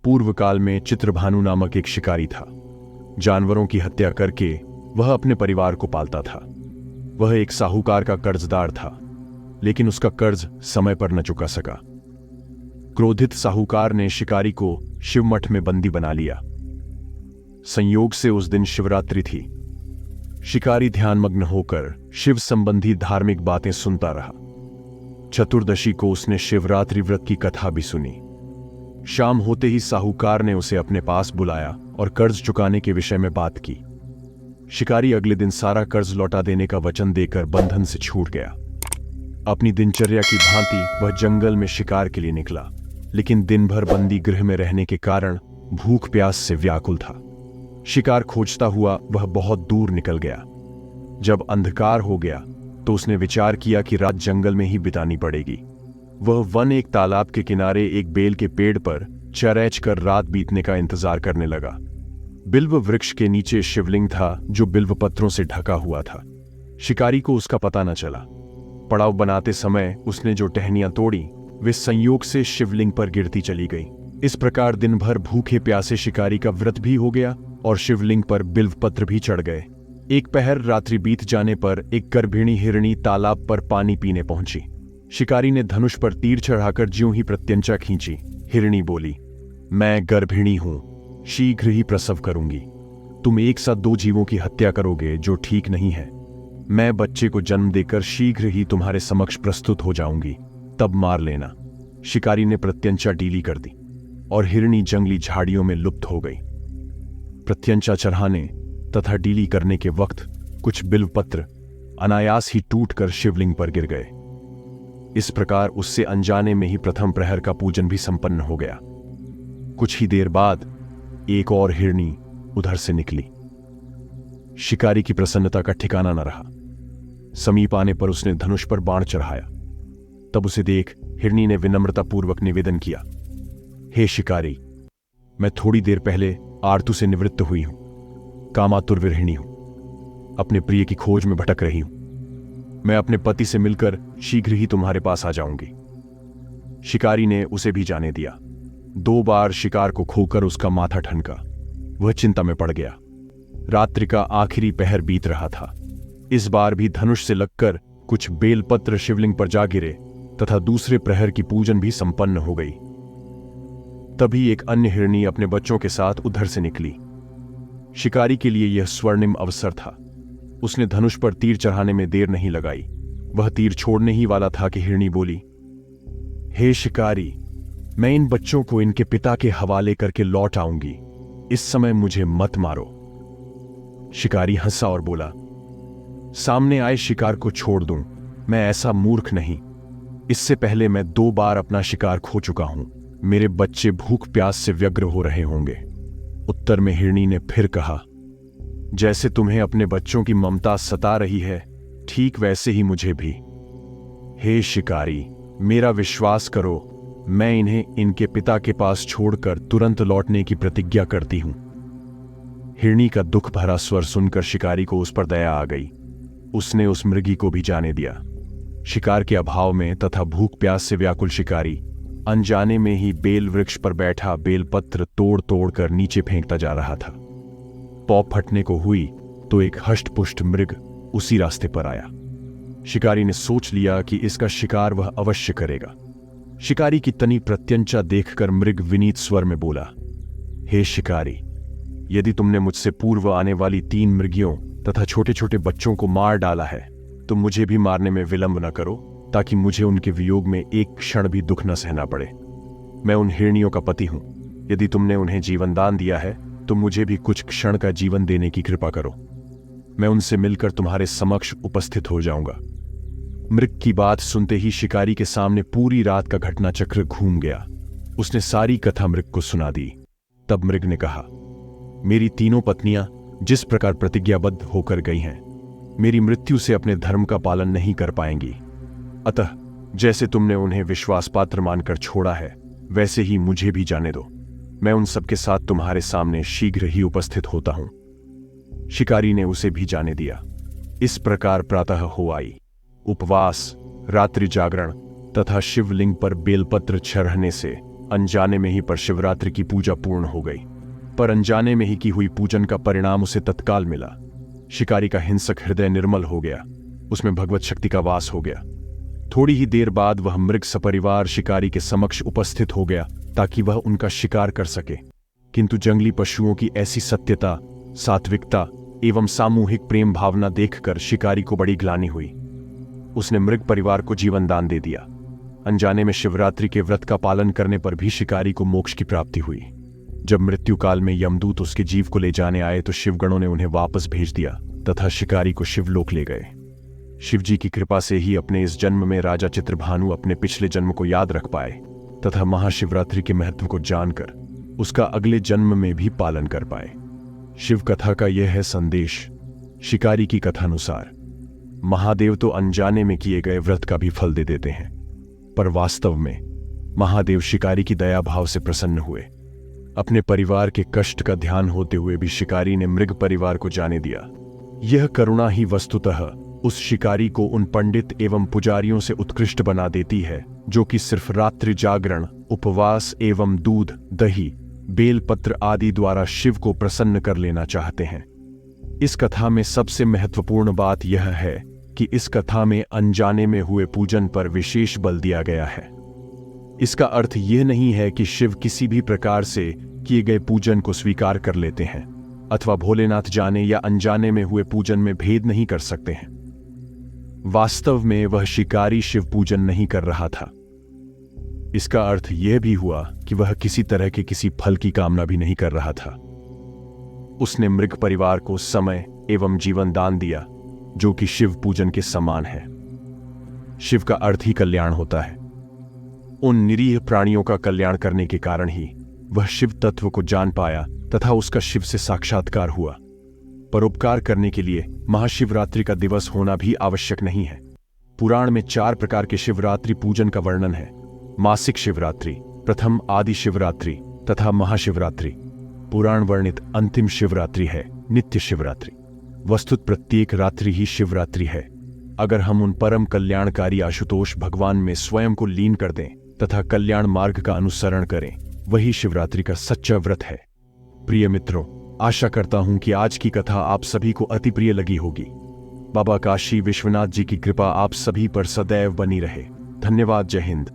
पूर्व काल में चित्रभानु नामक एक शिकारी था। जानवरों की हत्या करके वह अपने परिवार को पालता था। वह एक साहूकार का कर्जदार था, लेकिन उसका कर्ज समय पर न चुका सका। क्रोधित साहूकार ने शिकारी को शिवमठ में बंदी बना लिया। संयोग से उस दिन शिवरात्रि थी। शिकारी ध्यानमग्न होकर शिव संबंधी धार्मिक बातें सुनता रहा। चतुर्दशी को उसने शिवरात्रि व्रत की कथा भी सुनी। शाम होते ही साहूकार ने उसे अपने पास बुलाया और कर्ज चुकाने के विषय में बात की। शिकारी अगले दिन सारा कर्ज लौटा देने का वचन देकर बंधन से छूट गया। अपनी दिनचर्या की भांति वह जंगल में शिकार के लिए निकला, लेकिन दिन भर बंदी गृह में रहने के कारण भूख प्यास से व्याकुल था। शिकार खोजता हुआ वह बहुत दूर निकल गया। जब अंधकार हो गया तो उसने विचार किया कि रात जंगल में ही बितानी पड़ेगी। वह वन एक तालाब के किनारे एक बेल के पेड़ पर चरैच कर रात बीतने का इंतजार करने लगा। बिल्व वृक्ष के नीचे शिवलिंग था जो बिल्व पत्रों से ढका हुआ था। शिकारी को उसका पता न चला। पड़ाव बनाते समय उसने जो टहनियां तोड़ी वे संयोग से शिवलिंग पर गिरती चली गई। इस प्रकार दिन भर भूखे प्यासे शिकारी का व्रत भी हो गया और शिवलिंग पर बिल्व पत्र भी चढ़ गए। एक पहर रात्रि बीत जाने पर एक गर्भिणी हिरणी तालाब पर पानी पीने पहुंची। शिकारी ने धनुष पर तीर चढ़ाकर ज्यों ही प्रत्यंचा खींची, हिरणी बोली, मैं गर्भिणी हूं, शीघ्र ही प्रसव करूंगी। तुम एक साथ दो जीवों की हत्या करोगे जो ठीक नहीं है। मैं बच्चे को जन्म देकर शीघ्र ही तुम्हारे समक्ष प्रस्तुत हो जाऊंगी, तब मार लेना। शिकारी ने प्रत्यंचा डीली कर दी और हिरणी जंगली झाड़ियों में लुप्त हो गई। प्रत्यंचा चढ़ाने तथा डीली करने के वक्त कुछ बिल्वपत्र अनायास ही टूटकर शिवलिंग पर गिर गए। इस प्रकार उससे अनजाने में ही प्रथम प्रहर का पूजन भी संपन्न हो गया। कुछ ही देर बाद एक और हिरणी उधर से निकली। शिकारी की प्रसन्नता का ठिकाना न रहा। समीप आने पर उसने धनुष पर बाण चढ़ाया। तब उसे देख हिरणी ने विनम्रतापूर्वक निवेदन किया, हे शिकारी, मैं थोड़ी देर पहले आरतू से निवृत्त हुई हूं। कामातुर विरहिणी हूं, अपने प्रिय की खोज में भटक रही हूं। मैं अपने पति से मिलकर शीघ्र ही तुम्हारे पास आ जाऊंगी। शिकारी ने उसे भी जाने दिया। 2 बार शिकार को खोकर उसका माथा ठनका। वह चिंता में पड़ गया। रात्रि का आखिरी पहर बीत रहा था। इस बार भी धनुष से लगकर कुछ बेलपत्र शिवलिंग पर जा गिरे तथा दूसरे प्रहर की पूजन भी संपन्न हो गई। तभी एक अन्य हिरणी अपने बच्चों के साथ उधर से निकली। शिकारी के लिए यह स्वर्णिम अवसर था। उसने धनुष पर तीर चढ़ाने में देर नहीं लगाई। वह तीर छोड़ने ही वाला था कि हिरणी बोली, हे शिकारी, मैं इन बच्चों को इनके पिता के हवाले करके लौट आऊंगी। इस समय मुझे मत मारो। शिकारी हंसा और बोला, सामने आए शिकार को छोड़ दूं, मैं ऐसा मूर्ख नहीं। इससे पहले मैं 2 बार अपना शिकार खो चुका हूं। मेरे बच्चे भूख प्यास से व्यग्र हो रहे होंगे। उत्तर में हिरणी ने फिर कहा, जैसे तुम्हें अपने बच्चों की ममता सता रही है, ठीक वैसे ही मुझे भी। हे शिकारी, मेरा विश्वास करो, मैं इन्हें इनके पिता के पास छोड़कर तुरंत लौटने की प्रतिज्ञा करती हूं। हिरणी का दुख भरा स्वर सुनकर शिकारी को उस पर दया आ गई। उसने उस मृगी को भी जाने दिया। शिकार के अभाव में तथा भूख प्यास से व्याकुल शिकारी अनजाने में ही बेल वृक्ष पर बैठा बेलपत्र तोड़ तोड़ कर नीचे फेंकता जा रहा था। पौ फटने को हुई तो एक हष्टपुष्ट मृग उसी रास्ते पर आया। शिकारी ने सोच लिया कि इसका शिकार वह अवश्य करेगा। शिकारी की तनी प्रत्यंचा देखकर मृग विनीत स्वर में बोला, हे शिकारी, यदि तुमने मुझसे पूर्व आने वाली 3 मृगियों तथा छोटे छोटे बच्चों को मार डाला है तो मुझे भी मारने में विलंब न करो, ताकि मुझे उनके वियोग में एक क्षण भी दुख न सहना पड़े। मैं उन हिरनियों का पति हूं। यदि तुमने उन्हें जीवन दान दिया है तो मुझे भी कुछ क्षण का जीवन देने की कृपा करो। मैं उनसे मिलकर तुम्हारे समक्ष उपस्थित हो जाऊंगा। मृग की बात सुनते ही शिकारी के सामने पूरी रात का घटनाचक्र घूम गया। उसने सारी कथा मृग को सुना दी। तब मृग ने कहा, मेरी 3 पत्नियां जिस प्रकार प्रतिज्ञाबद्ध होकर गई हैं, मेरी मृत्यु से अपने धर्म का पालन नहीं कर पाएंगी। अतः जैसे तुमने उन्हें विश्वास पात्र मानकर छोड़ा है, वैसे ही मुझे भी जाने दो। मैं उन सबके साथ तुम्हारे सामने शीघ्र ही उपस्थित होता हूं। शिकारी ने उसे भी जाने दिया। इस प्रकार प्रातः हो आई। उपवास, रात्रि जागरण तथा शिवलिंग पर बेलपत्र चढ़ने से अनजाने में ही पर शिवरात्रि की पूजा पूर्ण हो गई। पर अनजाने में ही की हुई पूजन का परिणाम उसे तत्काल मिला। शिकारी का हिंसक हृदय निर्मल हो गया, उसमें भगवत शक्ति का वास हो गया। थोड़ी ही देर बाद वह मृग सपरिवार शिकारी के समक्ष उपस्थित हो गया ताकि वह उनका शिकार कर सके। किंतु जंगली पशुओं की ऐसी सत्यता, सात्विकता एवं सामूहिक प्रेम भावना देखकर शिकारी को बड़ी ग्लानि हुई। उसने मृग परिवार को जीवन दान दे दिया। अनजाने में शिवरात्रि के व्रत का पालन करने पर भी शिकारी को मोक्ष की प्राप्ति हुई। जब मृत्यु काल में यमदूत उसके जीव को ले जाने आए तो शिवगणों ने उन्हें वापस भेज दिया तथा शिकारी को शिवलोक ले गए। शिवजी की कृपा से ही अपने इस जन्म में राजा चित्रभानु अपने पिछले जन्म को याद रख पाए तथा महाशिवरात्रि के महत्व को जानकर उसका अगले जन्म में भी पालन कर पाए। शिव कथा का यह है संदेश। शिकारी की कथानुसार महादेव तो अनजाने में किए गए व्रत का भी फल दे देते हैं, पर वास्तव में महादेव शिकारी की दया भाव से प्रसन्न हुए। अपने परिवार के कष्ट का ध्यान होते हुए भी शिकारी ने मृग परिवार को जाने दिया। यह करुणा ही वस्तुतः उस शिकारी को उन पंडित एवं पुजारियों से उत्कृष्ट बना देती है जो कि सिर्फ रात्रि जागरण, उपवास एवं दूध, दही, बेलपत्र आदि द्वारा शिव को प्रसन्न कर लेना चाहते हैं। इस कथा में सबसे महत्वपूर्ण बात यह है कि इस कथा में अनजाने में हुए पूजन पर विशेष बल दिया गया है। इसका अर्थ यह नहीं है कि शिव किसी भी प्रकार से किए गए पूजन को स्वीकार कर लेते हैं अथवा भोलेनाथ जाने या अनजाने में हुए पूजन में भेद नहीं कर सकते हैं। वास्तव में वह शिकारी शिव पूजन नहीं कर रहा था। इसका अर्थ यह भी हुआ कि वह किसी तरह के किसी फल की कामना भी नहीं कर रहा था। उसने मृग परिवार को समय एवं जीवन दान दिया जो कि शिव पूजन के समान है। शिव का अर्थ ही कल्याण होता है। उन निरीह प्राणियों का कल्याण करने के कारण ही वह शिव तत्व को जान पाया तथा उसका शिव से साक्षात्कार हुआ। परोपकार करने के लिए महाशिवरात्रि का दिवस होना भी आवश्यक नहीं है। पुराण में 4 प्रकार के शिवरात्रि पूजन का वर्णन है। मासिक शिवरात्रि, प्रथम आदि शिवरात्रि तथा महाशिवरात्रि। पुराण वर्णित अंतिम शिवरात्रि है नित्य शिवरात्रि। वस्तुत प्रत्येक रात्रि ही शिवरात्रि है। अगर हम उन परम कल्याणकारी आशुतोष भगवान में स्वयं को लीन कर दें तथा कल्याण मार्ग का अनुसरण करें, वही शिवरात्रि का सच्चा व्रत है। प्रिय मित्रों, आशा करता हूं कि आज की कथा आप सभी को अति प्रिय लगी होगी। बाबा काशी विश्वनाथ जी की कृपा आप सभी पर सदैव बनी रहे। धन्यवाद। जय हिंद।